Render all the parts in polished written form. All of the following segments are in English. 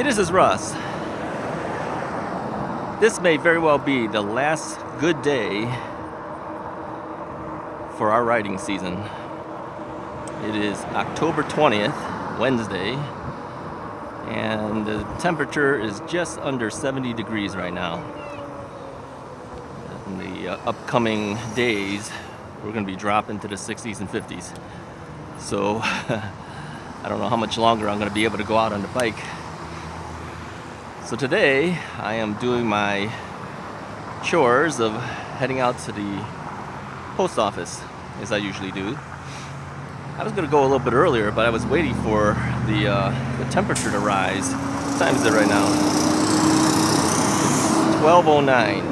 this is Russ. This may very well be the last good day for our riding season. It is October 20th, Wednesday, and the temperature is just under 70 degrees right now. In the upcoming days, we're going to be dropping to the 60s and 50s. So I don't know how much longer I'm going to be able to go out on the bike. So today I am doing my chores of heading out to the post office, as I usually do. I was going to go a little bit earlier, but I was waiting for the temperature to rise. What time is it right now? It's 12:09.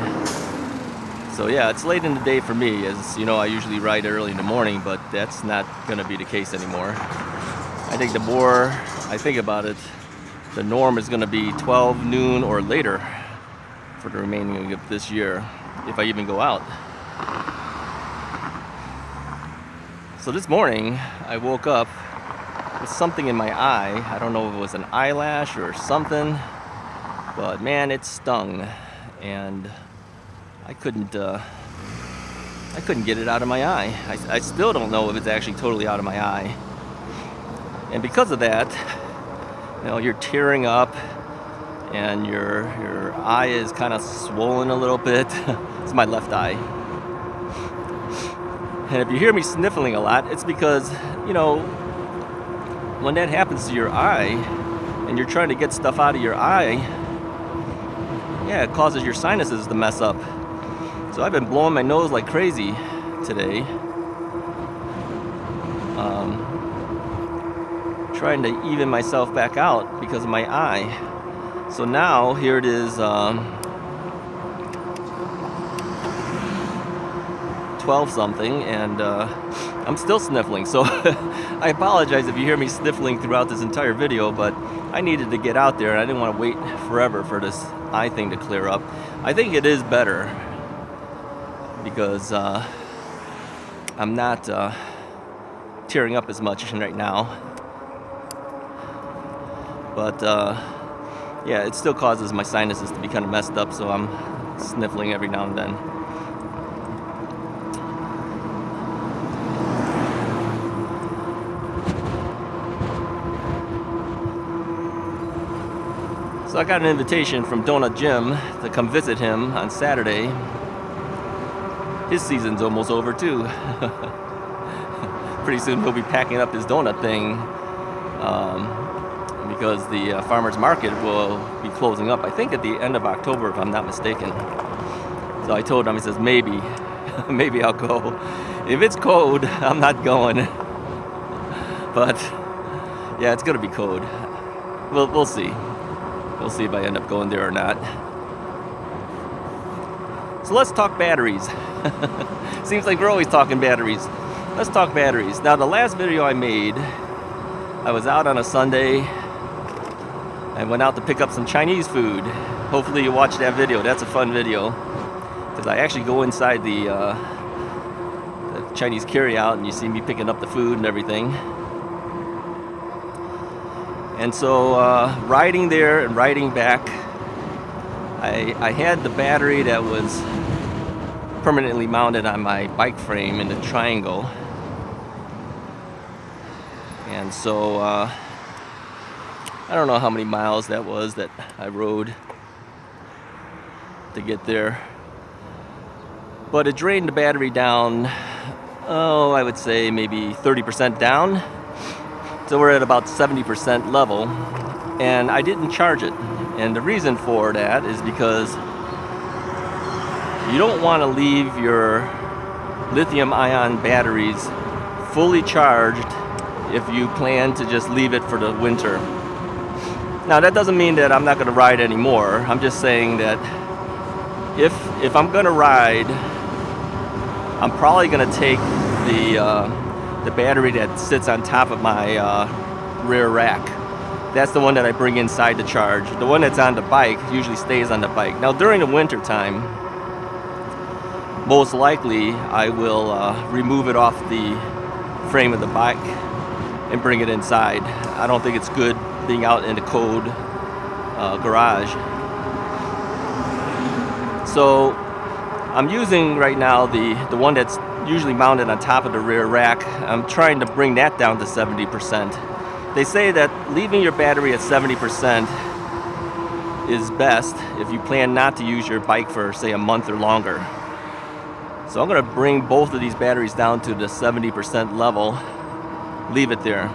So yeah, it's late in the day for me. As you know, I usually ride early in the morning, but that's not going to be the case anymore. I think the more I think about it, the norm is going to be 12 noon or later for the remaining of this year, if I even go out. So this morning, I woke up with something in my eye. I don't know if it was an eyelash or something, but man, it stung, and I couldn't get it out of my eye. I still don't know if it's actually totally out of my eye. And because of that, you know, you're tearing up, and your eye is kind of swollen a little bit. It's my left eye. And if you hear me sniffling a lot, it's because, you know, when that happens to your eye, and you're trying to get stuff out of your eye, yeah, it causes your sinuses to mess up. So I've been blowing my nose like crazy today, trying to even myself back out because of my eye. So now here it is, 12 something, and I'm still sniffling. So I apologize if you hear me sniffling throughout this entire video, but I needed to get out there, and I didn't want to wait forever for this eye thing to clear up. I think it is better because I'm not tearing up as much right now. But yeah, it still causes my sinuses to be kind of messed up, so I'm sniffling every now and then. So I got an invitation from Donut Jim to come visit him on Saturday. His season's almost over too. Pretty soon he'll be packing up his donut thing, because the farmer's market will be closing up, I think at the end of October, if I'm not mistaken. So I told him, he says, maybe I'll go. If it's cold, I'm not going. But yeah, it's gonna be cold. We'll see. We'll see if I end up going there or not. So let's talk batteries. Seems like we're always talking batteries. Let's talk batteries. Now, the last video I made, I was out on a Sunday. I went out to pick up some Chinese food. Hopefully you watched that video. That's a fun video, because I actually go inside the Chinese carryout, and you see me picking up the food and everything. And so riding there and riding back, I had the battery that was permanently mounted on my bike frame in the triangle. And so I don't know how many miles that was that I rode to get there, but it drained the battery down, I would say maybe 30% down. So we're at about 70% level, and I didn't charge it. And the reason for that is because you don't want to leave your lithium-ion batteries fully charged if you plan to just leave it for the winter. Now, that doesn't mean that I'm not going to ride anymore. I'm just saying that if I'm going to ride, I'm probably going to take the battery that sits on top of my rear rack. That's the one that I bring inside to charge. The one that's on the bike usually stays on the bike. Now, during the winter time, most likely I will remove it off the frame of the bike and bring it inside. I don't think it's good being out in the cold garage. So I'm using right now the one that's usually mounted on top of the rear rack. I'm trying to bring that down to 70%. They say that leaving your battery at 70% is best if you plan not to use your bike for, say, a month or longer. So I'm going to bring both of these batteries down to the 70% level, leave it there.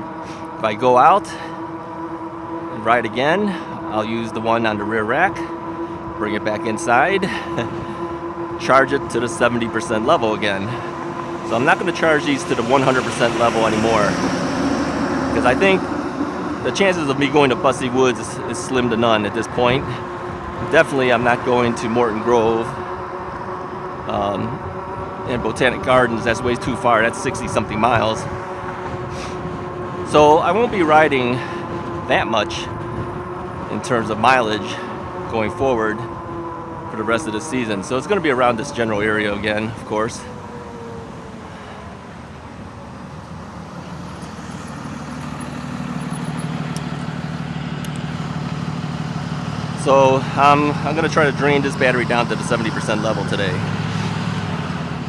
If I go out and ride again, I'll use the one on the rear rack, bring it back inside, charge it to the 70% level again. So I'm not going to charge these to the 100% level anymore, because I think the chances of me going to Bussy Woods is slim to none at this point. Definitely I'm not going to Morton Grove and Botanic Gardens. That's way too far. That's 60 something miles. So I won't be riding that much in terms of mileage going forward for the rest of the season. So it's going to be around this general area again, of course. So I'm going to try to drain this battery down to the 70% level today.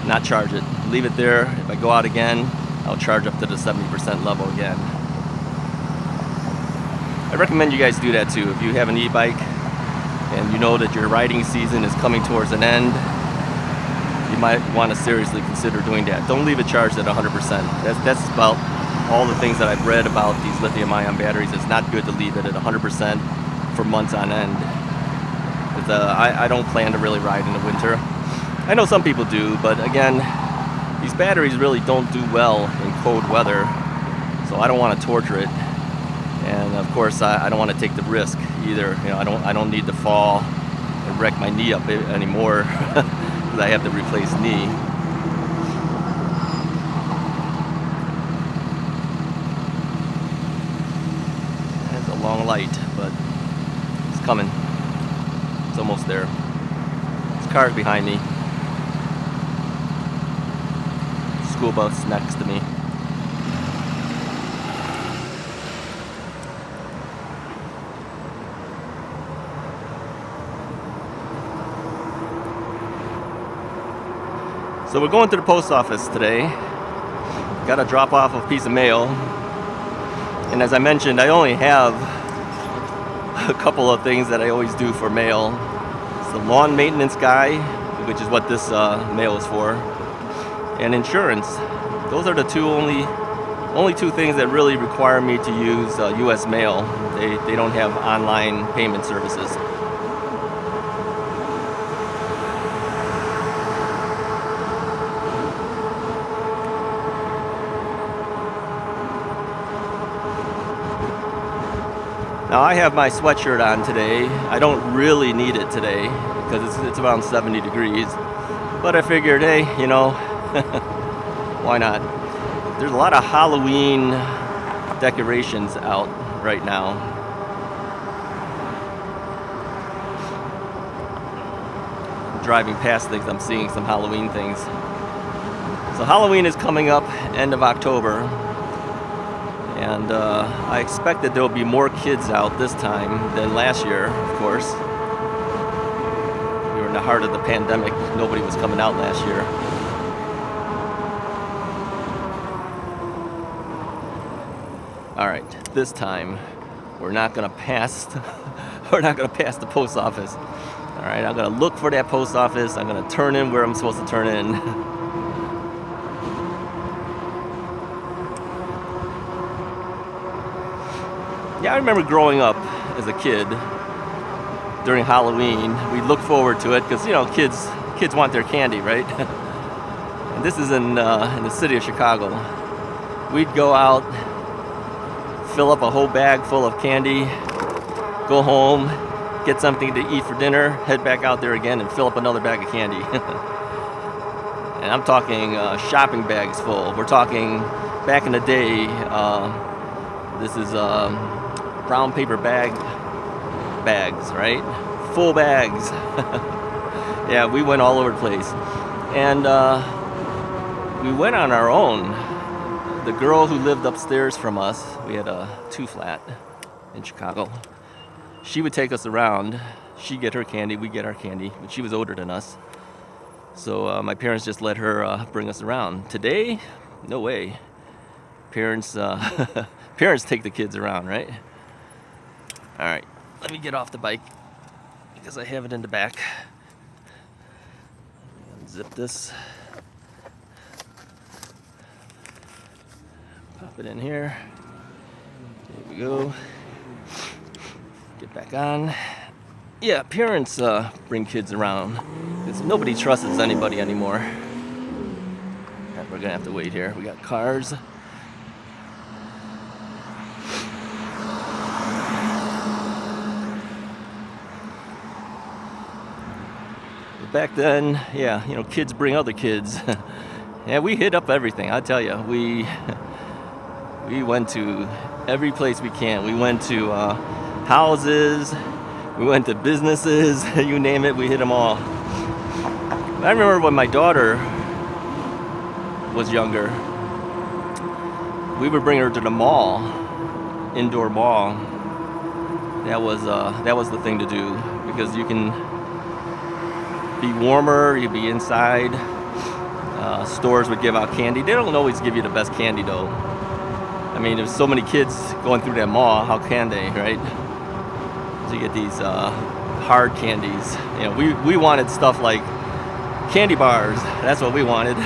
Not charge it. Leave it there. If I go out again, I'll charge up to the 70% level again. I recommend you guys do that too. If you have an e-bike and you know that your riding season is coming towards an end, you might want to seriously consider doing that. Don't leave it charged at 100%. That's about all the things that I've read about these lithium-ion batteries. It's not good to leave it at 100% for months on end. I don't plan to really ride in the winter. I know some people do, but again, these batteries really don't do well in cold weather, so I don't want to torture it. And of course, I don't want to take the risk either. You know, I don't need to fall and wreck my knee up anymore because I have to replace knee. It's a long light, but it's coming. It's almost there. This car's behind me. School bus next to me. So we're going to the post office today. Got to drop off a piece of mail. And as I mentioned, I only have a couple of things that I always do for mail. It's the lawn maintenance guy, which is what this mail is for, and insurance. Those are the only two things that really require me to use U.S. mail. They don't have online payment services. Now I have my sweatshirt on today. I don't really need it today because it's around 70 degrees. But I figured, hey, you know, why not? There's a lot of Halloween decorations out right now. Driving past things, I'm seeing some Halloween things. So Halloween is coming up end of October. And I expect that there will be more kids out this time than last year, of course. We were in the heart of the pandemic. Nobody was coming out last year. All right, this time we're not gonna pass. We're not gonna pass the post office. All right, I'm gonna look for that post office. I'm gonna turn in where I'm supposed to turn in. Yeah, I remember growing up as a kid during Halloween. We look forward to it because, you know, kids want their candy, right? And this is in the city of Chicago. We'd go out, fill up a whole bag full of candy, go home, get something to eat for dinner, head back out there again and fill up another bag of candy. And I'm talking shopping bags full. We're talking back in the day, this is brown paper bags, right? Full bags. Yeah, we went all over the place. And we went on our own. The girl who lived upstairs from us, we had a 2-flat in Chicago. she would take us around. She'd get her candy, we get our candy, but she was older than us. So my parents just let her bring us around. Today, no way. Parents parents take the kids around, right? All right, let me get off the bike because I have it in the back. Zip this. Pop it in here. There we go. Get back on. Yeah, parents bring kids around because nobody trusts anybody anymore. Right, we're gonna have to wait here. We got cars. Back then, yeah, you know, kids bring other kids. Yeah, we hit up everything. I tell you, we went to every place we can. We went to houses, we went to businesses, you name it, we hit them all. I remember when my daughter was younger, we would bring her to the mall, indoor mall. That was the thing to do because you can be warmer, you'd be inside. Stores would give out candy. They don't always give you the best candy though. I mean, there's so many kids going through that mall, how can they, right? So you get these hard candies. You know, we wanted stuff like candy bars. That's what we wanted.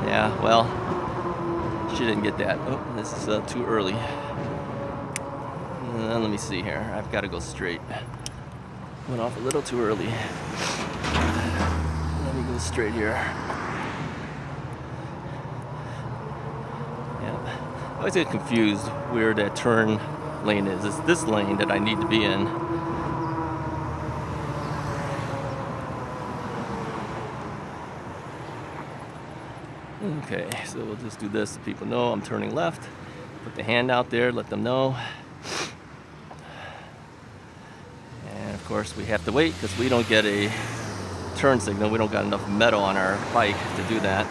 Yeah, well, she didn't get that. Oh, this is too early. Let me see here. I've got to go straight. Went off a little too early. Let me go straight here. Yeah. I always get confused where that turn lane is. It's this lane that I need to be in. Okay, so we'll just do this so people know I'm turning left. Put the hand out there, let them know. And of course we have to wait because we don't get a turn signal. We don't got enough metal on our bike to do that.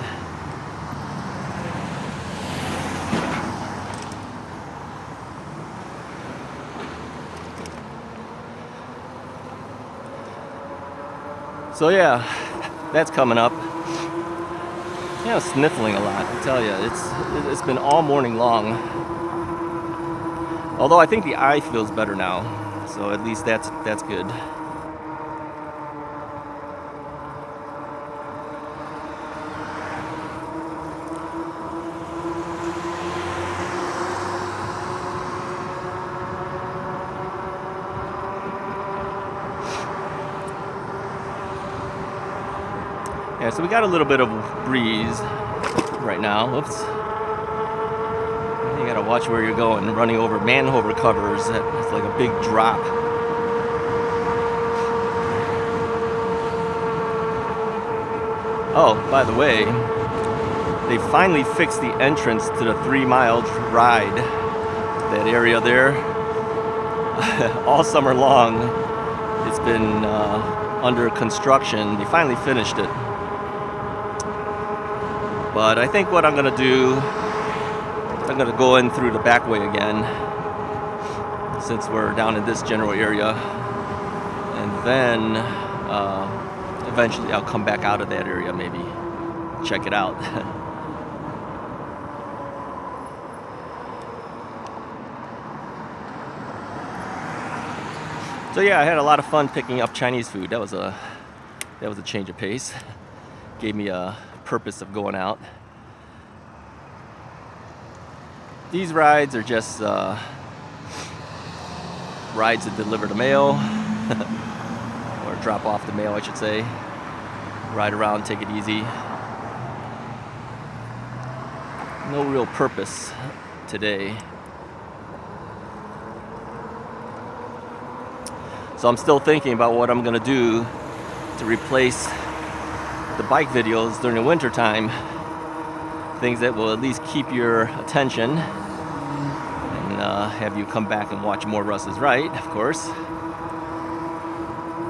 So yeah, that's coming up. Yeah, sniffling a lot, I tell you. It's been all morning long. Although I think the eye feels better now, so at least that's good. Yeah, so we got a little bit of breeze right now. Oops. You gotta watch where you're going. Running over manhole covers, it's like a big drop. Oh, by the way, they finally fixed the entrance to the 3-mile ride. That area there. All summer long, it's been under construction. They finally finished it. But I think what I'm going to do, I'm going to go in through the back way again, since we're down in this general area. And then eventually I'll come back out of that area, maybe check it out. So yeah, I had a lot of fun picking up Chinese food. That was a change of pace. Gave me a purpose of going out. These rides are just rides that deliver the mail or drop off the mail, I should say. Ride around, take it easy. No real purpose today. So I'm still thinking about what I'm gonna do to replace the bike videos during the winter time. Things that will at least keep your attention and have you come back and watch more Russ is Right, of course.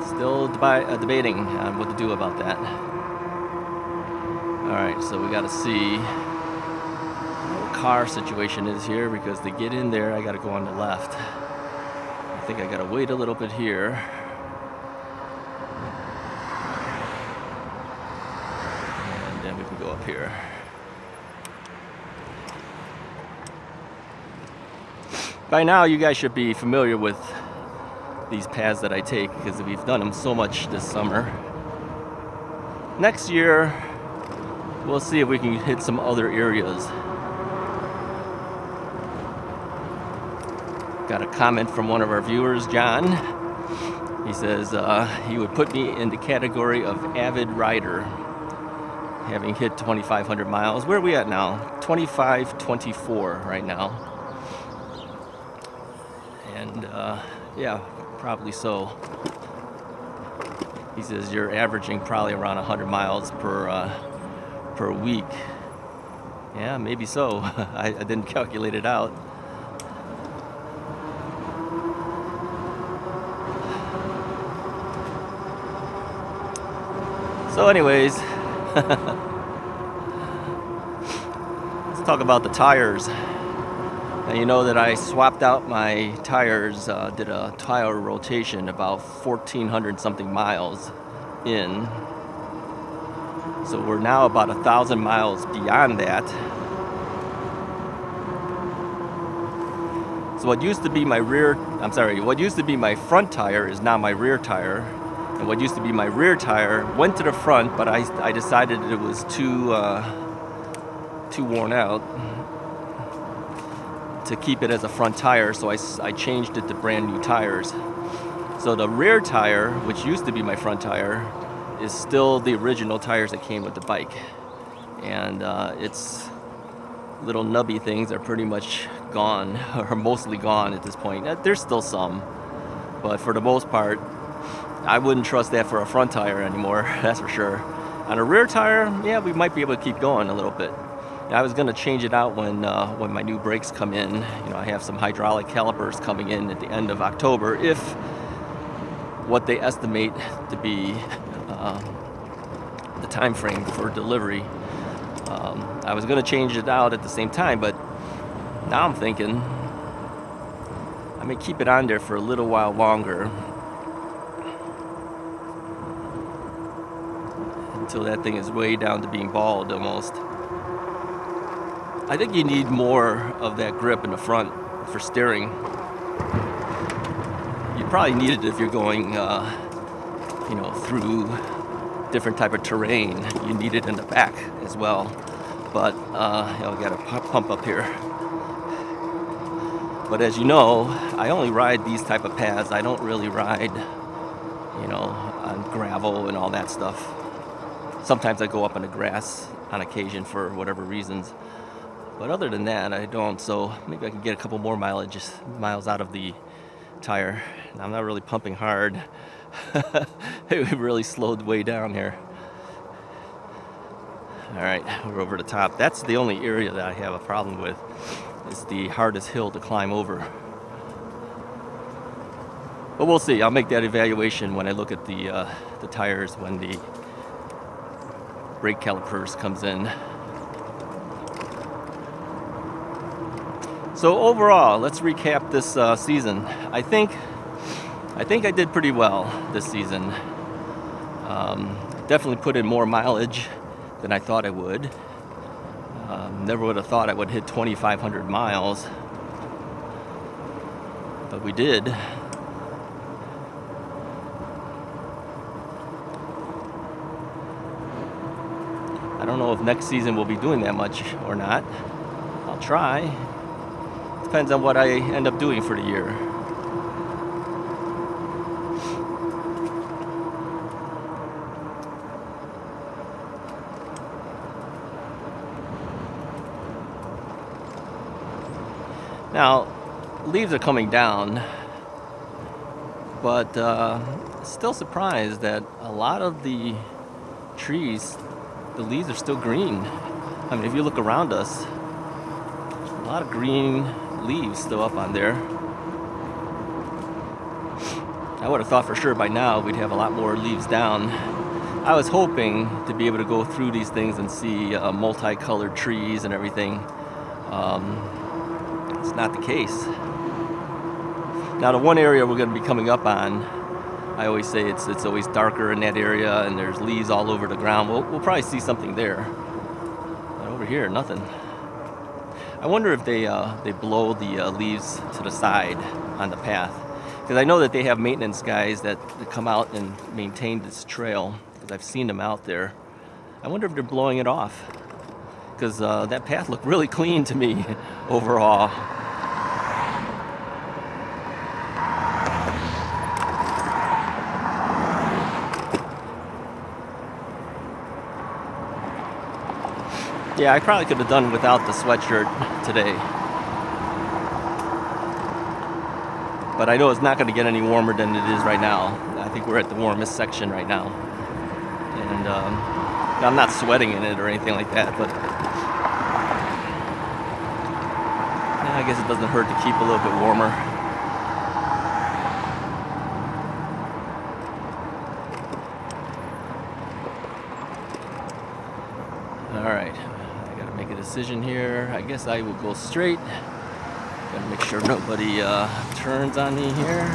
Still debating on what to do about that. Alright, so we gotta see. car situation is here, because to get in there I gotta go on the left. I think I gotta wait a little bit here. And then we can go up here. By now you guys should be familiar with these paths that I take, because we've done them so much this summer. Next year, we'll see if we can hit some other areas. Got a comment from one of our viewers, John. He says he would put me in the category of avid rider, having hit 2,500 miles. Where are we at now? 2524 right now. And yeah, probably so. He says you're averaging probably around 100 miles per week. Yeah, maybe so. I didn't calculate it out. So anyways, let's talk about the tires. Now, you know that I swapped out my tires, did a tire rotation about 1,400 something miles in. So we're now about 1,000 miles beyond that. So what used to be my front tire is now my rear tire. And what used to be my rear tire went to the front, but I decided it was too worn out to keep it as a front tire, so I changed it to brand new tires. So the rear tire, which used to be my front tire, is still the original tires that came with the bike. And its little nubby things are pretty much gone, or mostly gone at this point. There's still some, but for the most part, I wouldn't trust that for a front tire anymore, that's for sure. On a rear tire, yeah, we might be able to keep going a little bit. I was going to change it out when my new brakes come in. You know, I have some hydraulic calipers coming in at the end of October, if what they estimate to be the time frame for delivery. I was going to change it out at the same time, but now I'm thinking I may keep it on there for a little while longer, until that thing is way down to being bald almost. I think you need more of that grip in the front for steering. You probably need it if you're going, through different type of terrain. You need it in the back as well. But we got a pump up here. But as you know, I only ride these type of paths. I don't really ride, on gravel and all that stuff. Sometimes I go up on the grass on occasion for whatever reasons. But other than that, I don't. So maybe I can get a couple more miles out of the tire. And I'm not really pumping hard. It really slowed way down here. All right, we're over the top. That's the only area that I have a problem with. It's the hardest hill to climb over. But we'll see. I'll make that evaluation when I look at the tires when the brake calipers comes in. So overall, let's recap this season. I think I did pretty well this season. Definitely put in more mileage than I thought I would. Never would have thought I would hit 2,500 miles, but we did. I don't know if next season we'll be doing that much or not. I'll try. Depends on what I end up doing for the year. Now, leaves are coming down, but still surprised that a lot of the trees, the leaves are still green. I mean, if you look around us, a lot of green leaves still up on there. I would have thought for sure by now we'd have a lot more leaves down. I was hoping to be able to go through these things and see multicolored trees and everything. It's not the case. Now, the one area we're going to be coming up on, I always say it's always darker in that area, and there's leaves all over the ground. We'll probably see something there. But over here, nothing. I wonder if they blow the leaves to the side on the path, because I know that they have maintenance guys that come out and maintain this trail, because I've seen them out there. I wonder if they're blowing it off, because that path looked really clean to me overall. Yeah, I probably could have done without the sweatshirt today. But I know it's not going to get any warmer than it is right now. I think we're at the warmest section right now. And I'm not sweating in it or anything like that, but I guess it doesn't hurt to keep a little bit warmer. Alright, I gotta make a decision here. I guess I will go straight. Gotta make sure nobody turns on me here.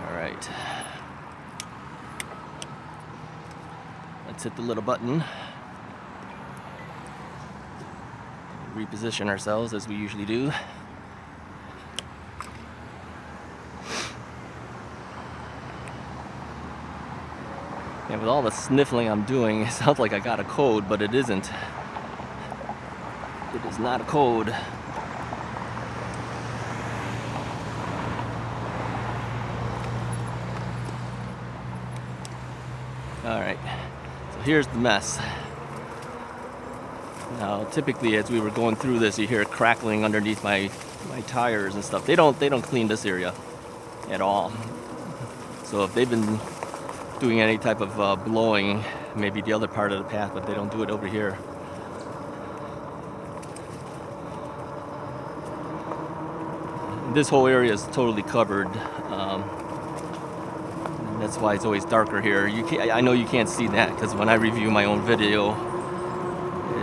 Alright. Let's hit the little button. Reposition ourselves as we usually do. And with all the sniffling I'm doing, it sounds like I got a code, but it isn't. It is not a code. Alright, so here's the mess. Now, typically as we were going through this, you hear it crackling underneath my tires and stuff. They don't clean this area at all. So if they've been doing any type of blowing, maybe the other part of the path, but they don't do it over here. This whole area is totally covered. That's why it's always darker here. I know you can't see that because when I review my own video,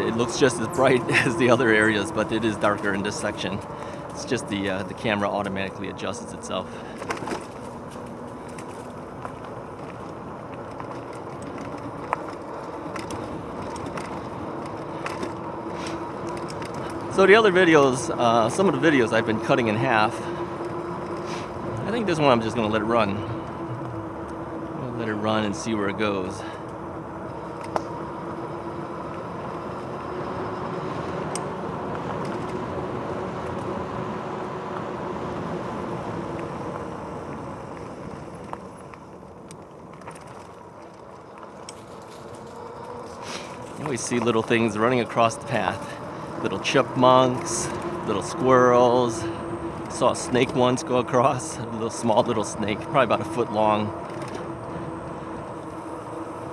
it looks just as bright as the other areas, but it is darker in this section. It's just the camera automatically adjusts itself. So the other videos, some of the videos I've been cutting in half. I think this one I'm just going to let it run. I'll let it run and see where it goes. You always see little things running across the path. Little chipmunks, little squirrels. Saw a snake once go across, a small little snake, probably about a foot long.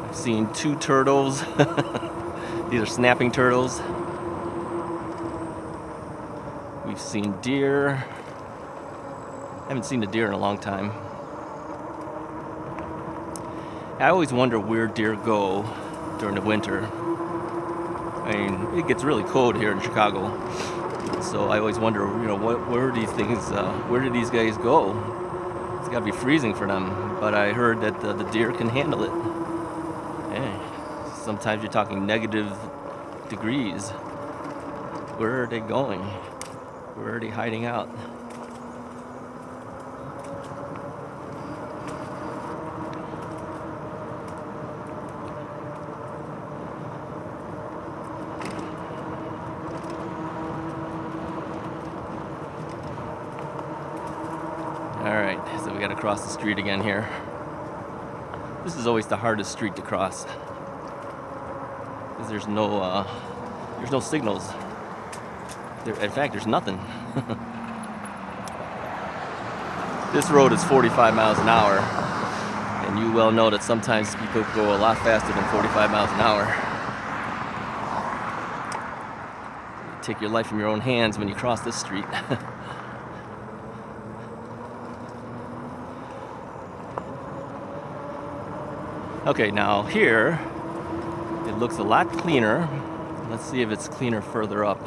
I've seen 2 turtles. These are snapping turtles. We've seen deer. I haven't seen a deer in a long time. I always wonder where deer go during the winter. I mean, it gets really cold here in Chicago, so I always wonder, where do these guys go? It's got to be freezing for them. But I heard that the deer can handle it. Yeah. Sometimes you're talking negative degrees. Where are they going? Where are they hiding out? Alright, so we gotta cross the street again here. This is always the hardest street to cross, because there's no signals. In fact, there's nothing. This road is 45 miles an hour, and you well know that sometimes people go a lot faster than 45 miles an hour. You take your life in your own hands when you cross this street. Okay, now here it looks a lot cleaner. Let's see if it's cleaner further up.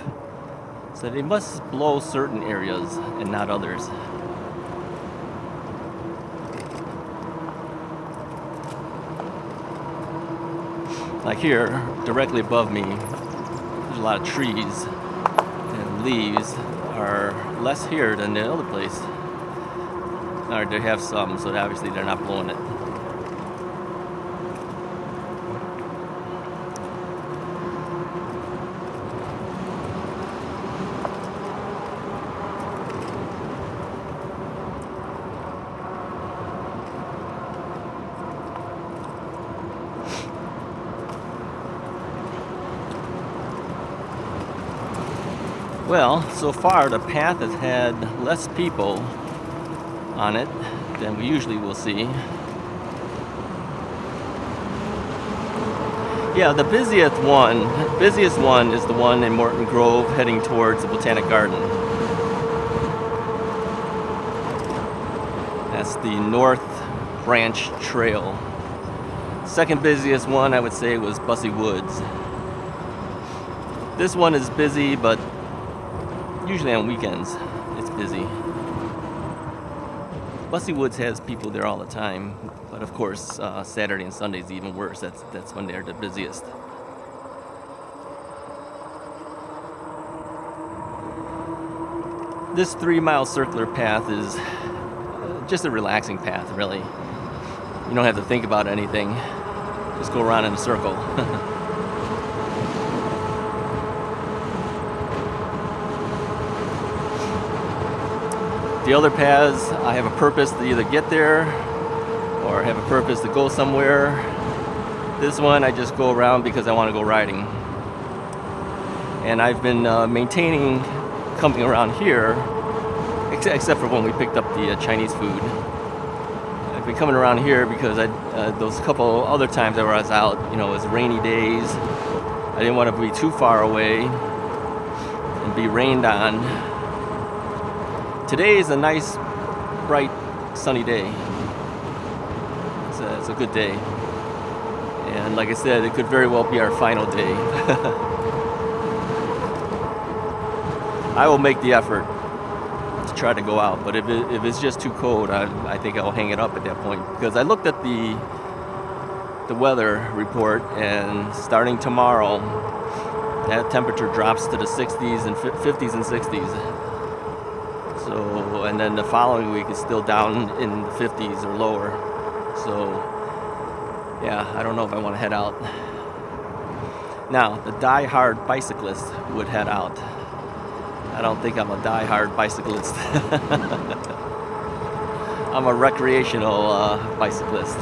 So they must blow certain areas and not others. Like here, directly above me, there's a lot of trees, and leaves are less here than the other place. Or they have some, so obviously they're not blowing it. Well, so far the path has had less people on it than we usually will see. Yeah, the busiest one is the one in Morton Grove heading towards the Botanic Garden. That's the North Branch Trail. Second busiest one, I would say, was Bussy Woods. This one is busy, but usually on weekends it's busy. Bussy Woods has people there all the time, but of course Saturday and Sunday is even worse. That's when they're the busiest. This 3-mile circular path is just a relaxing path, really. You don't have to think about anything. Just go around in a circle. The other paths, I have a purpose to either get there or have a purpose to go somewhere. This one, I just go around because I want to go riding. And I've been maintaining coming around here, except for when we picked up the Chinese food. I've been coming around here because those couple other times that I was out, it was rainy days. I didn't want to be too far away and be rained on. Today is a nice, bright, sunny day. It's a good day. And like I said, it could very well be our final day. I will make the effort to try to go out, but if it's just too cold, I think I'll hang it up at that point. Because I looked at the weather report, and starting tomorrow, that temperature drops to the 60s and 50s and 60s. So, and then the following week is still down in the 50s or lower. So, yeah, I don't know if I want to head out. Now, the die-hard bicyclist would head out. I don't think I'm a die-hard bicyclist. I'm a recreational bicyclist.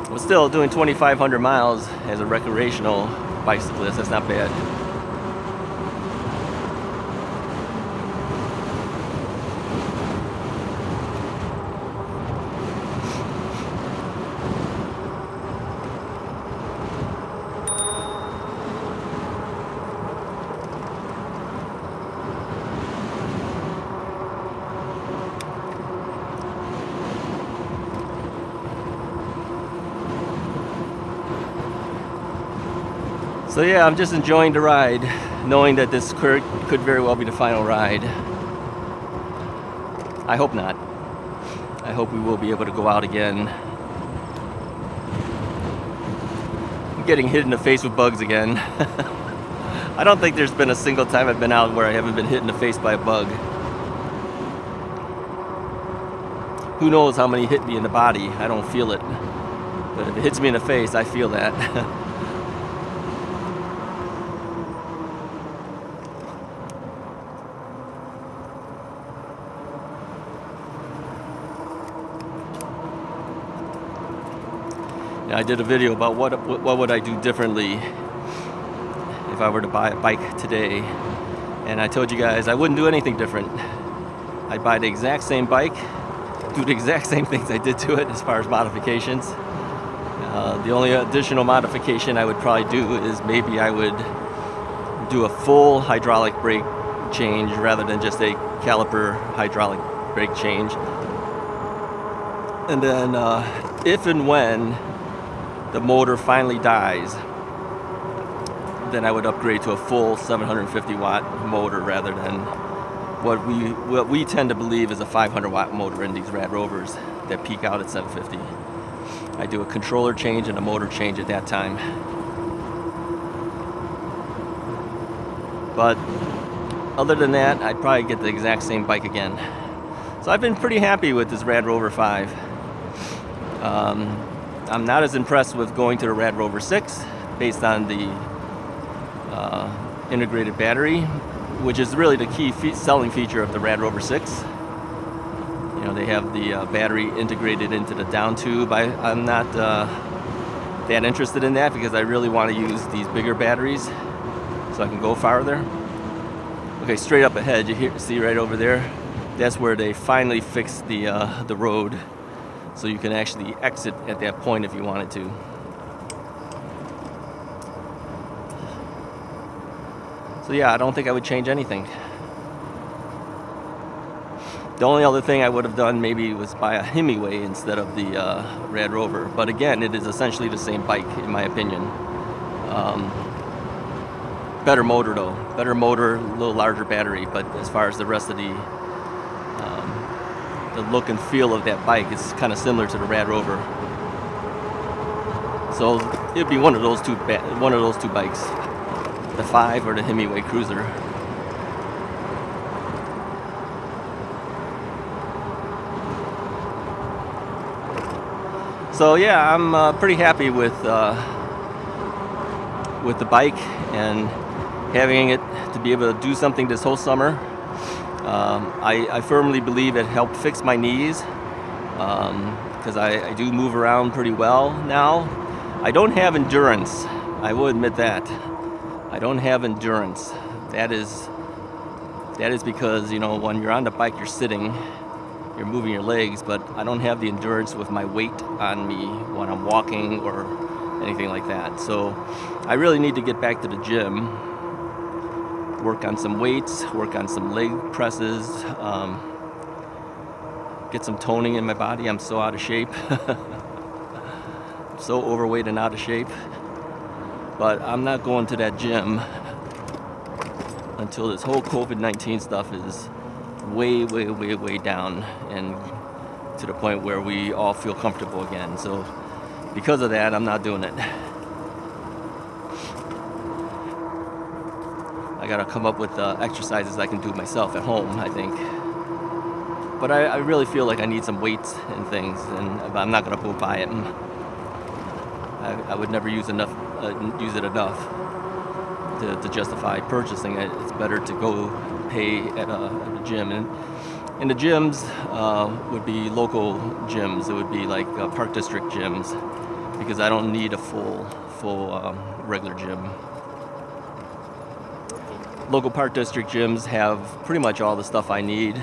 But still, doing 2,500 miles as a recreational bicyclist, that's not bad. So yeah, I'm just enjoying the ride, knowing that this could very well be the final ride. I hope not. I hope we will be able to go out again. I'm getting hit in the face with bugs again. I don't think there's been a single time I've been out where I haven't been hit in the face by a bug. Who knows how many hit me in the body? I don't feel it. But if it hits me in the face, I feel that. I did a video about what would I do differently if I were to buy a bike today, and I told you guys I wouldn't do anything different. I'd buy the exact same bike, do the exact same things I did to it as far as modifications. The only additional modification I would probably do is maybe I would do a full hydraulic brake change rather than just a caliper hydraulic brake change. And then if and when the motor finally dies, then I would upgrade to a full 750 watt motor rather than what we tend to believe is a 500 watt motor in these RadRovers that peak out at 750. I do a controller change and a motor change at that time. But other than that, I'd probably get the exact same bike again. So I've been pretty happy with this RadRover 5. I'm not as impressed with going to the RadRover 6 based on the integrated battery, which is really the key selling feature of the RadRover 6. You know, they have the battery integrated into the down tube. I'm not that interested in that because I really want to use these bigger batteries so I can go farther. Okay, straight up ahead, you see right over there? That's where they finally fixed the road, so you can actually exit at that point if you wanted to. So yeah, I don't think I would change anything. The only other thing I would have done maybe was buy a Hemingway instead of the RadRover. But again, it is essentially the same bike in my opinion. Better motor though. Better motor, a little larger battery. But as far as the rest of the look and feel of that bike, it's kind of similar to the RadRover. So it'd be one of those two bikes, the 5 or the Hemingway Cruiser. So yeah, I'm pretty happy with the bike and having it to be able to do something this whole summer. I firmly believe it helped fix my knees because I do move around pretty well now. I don't have endurance. I will admit that. I don't have endurance. That is because, you know, when you're on the bike, you're sitting. You're moving your legs, but I don't have the endurance with my weight on me when I'm walking or anything like that. So I really need to get back to the gym, work on some weights, work on some leg presses, get some toning in my body. I'm so out of shape. So overweight and out of shape. But I'm not going to that gym until this whole COVID-19 stuff is way down and to the point where we all feel comfortable again. So because of that, I'm not doing it. I gotta come up with exercises I can do myself at home, I think. But I really feel like I need some weights and things, and I'm not gonna go buy it. I would never use it enough to justify purchasing it. It's better to go pay at a gym, and the gyms would be local gyms. It would be like Park District gyms, because I don't need a full regular gym. Local Park District gyms have pretty much all the stuff I need.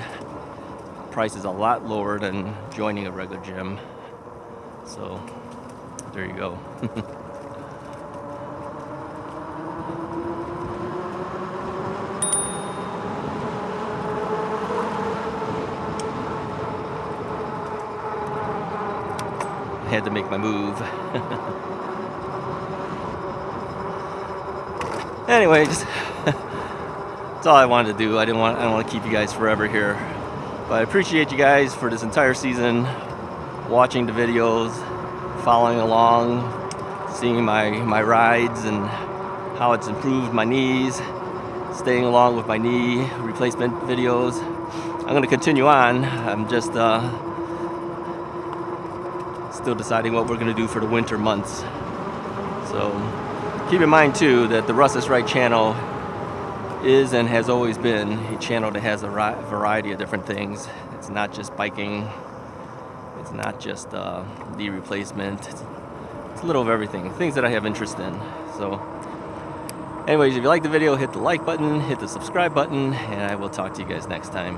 Price is a lot lower than joining a regular gym. So there you go. Had to make my move. Anyway, that's all I wanted to do. I don't want to keep you guys forever here, but I appreciate you guys for this entire season, watching the videos, following along, seeing my rides and how it's improved my knees, staying along with my knee replacement videos. I'm going to continue on. I'm just still deciding what we're going to do for the winter months. So keep in mind too that the Russ is Right channel is and has always been a channel that has a variety of different things. It's not just biking, it's not just knee replacement, it's a little of everything, things that I have interest in. So anyways, if you like the video, hit the like button, hit the subscribe button, and I will talk to you guys next time.